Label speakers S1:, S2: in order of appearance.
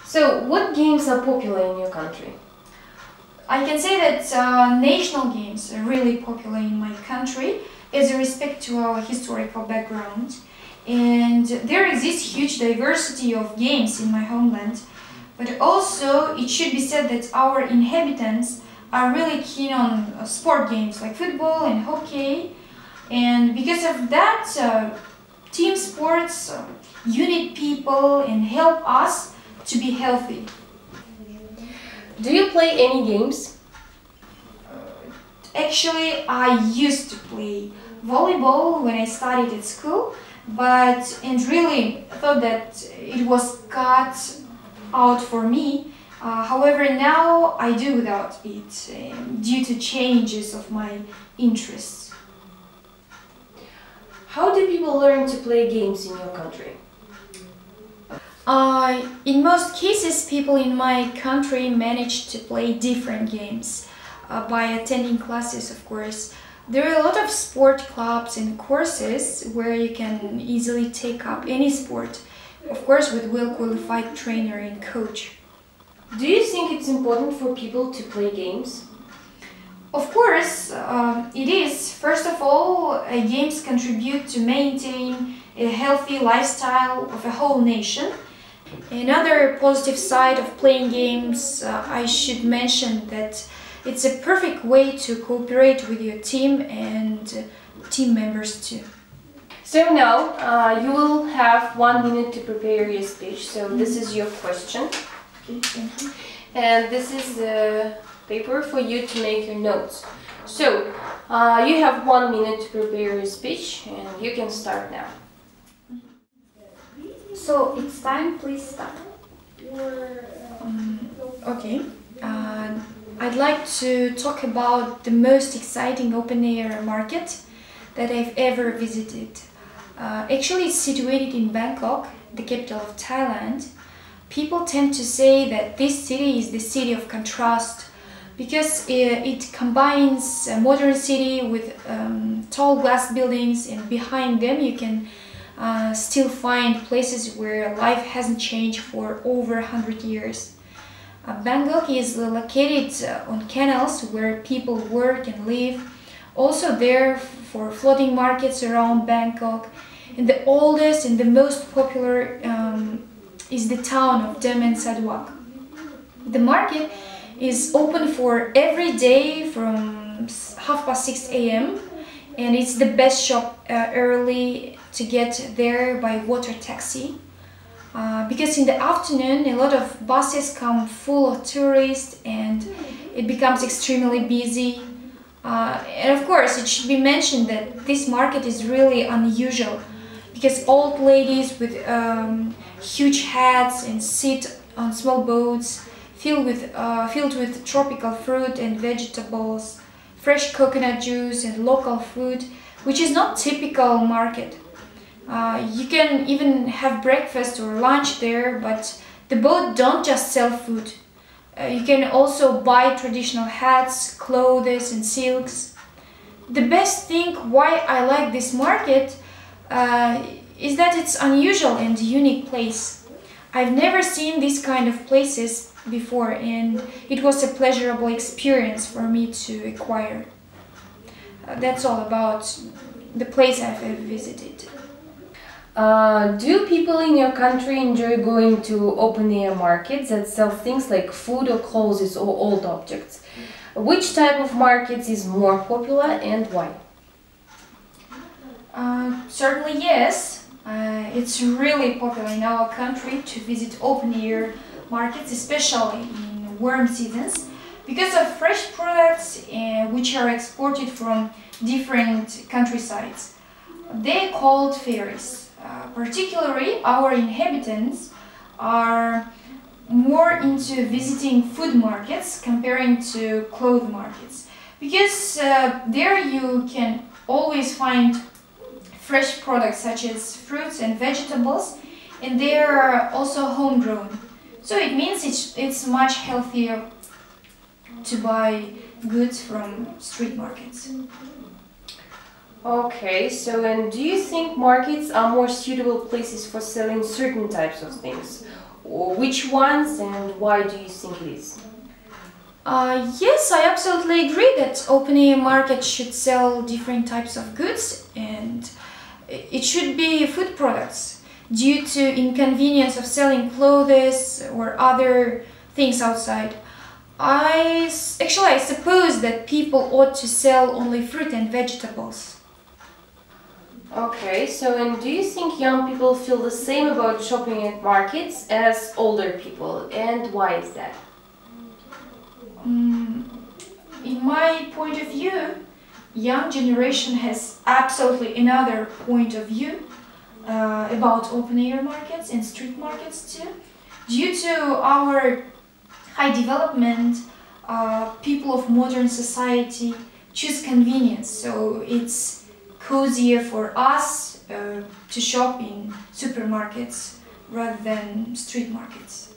S1: So, what games are popular in your country?
S2: I can say that national games are really popular in my country as a respect to our historical background. And there exists huge diversity of games in my homeland. But also it should be said that our inhabitants are really keen on sport games like football and hockey. And because of that, team sports unite people and help us to be healthy.
S1: Do you play any games?
S2: Actually, I used to play volleyball when I studied at school, and really thought that it was cut out for me. However, now I do without it due to changes of my interests.
S1: How do people learn to play games in your country?
S2: In most cases, people in my country manage to play different games by attending classes, of course. There are a lot of sport clubs and courses where you can easily take up any sport, of course with well-qualified trainer and coach.
S1: Do you think it's important for people to play games?
S2: Of course, it is. First of all, games contribute to maintain a healthy lifestyle of a whole nation. Another positive side of playing games, I should mention that it's a perfect way to cooperate with your team and team members too.
S1: So now you will have 1 minute to prepare your speech. So this is your question.
S2: Okay, thank you.
S1: And this is the paper for you to make your notes. So you have 1 minute to prepare your speech and you can start now.
S2: So it's time, please start. Okay. I'd like to talk about the most exciting open-air market that I've ever visited. Actually, it's situated in Bangkok, the capital of Thailand. People tend to say that this city is the city of contrast because it combines a modern city with tall glass buildings, and behind them you can still find places where life hasn't changed for over 100 years. Bangkok is located on canals where people work and live. Also there for floating markets around Bangkok. And the oldest and the most popular is the town of Daman Sadwak. The market is open for every day from 6:30 a.m. and it's the best shop early to get there by water taxi. Because in the afternoon a lot of buses come full of tourists and it becomes extremely busy. And of course it should be mentioned that this market is really unusual because old ladies with huge hats and sit on small boats filled with tropical fruit and vegetables, fresh coconut juice and local food, which is not typical market. You can even have breakfast or lunch there, but the boat don't just sell food. You can also buy traditional hats, clothes and silks. The best thing why I like this market is that it's unusual and unique place. I've never seen this kind of places before and it was a pleasurable experience for me to acquire. That's all about the place I've ever visited.
S1: Do people in your country enjoy going to open-air markets that sell things like food or clothes or old objects? Which type of markets is more popular and why?
S2: Certainly yes. It's really popular in our country to visit open-air markets, especially in warm seasons, because of fresh products which are exported from different countrysides. They're called fairs. Particularly, our inhabitants are more into visiting food markets comparing to clothes markets, because there you can always find fresh products such as fruits and vegetables, and they are also homegrown. So it means it's much healthier to buy goods from street markets.
S1: Okay, so and do you think markets are more suitable places for selling certain types of things? which ones and why do you think it is?
S2: Yes, I absolutely agree that open-air market should sell different types of goods, and it should be food products due to inconvenience of selling clothes or other things outside. I suppose that people ought to sell only fruit and vegetables.
S1: Okay, so and do you think young people feel the same about shopping at markets as older people, and why is that?
S2: In my point of view, young generation has absolutely another point of view about open-air markets and street markets too. Due to our high development, people of modern society choose convenience, so it's cozier for us to shop in supermarkets rather than street markets.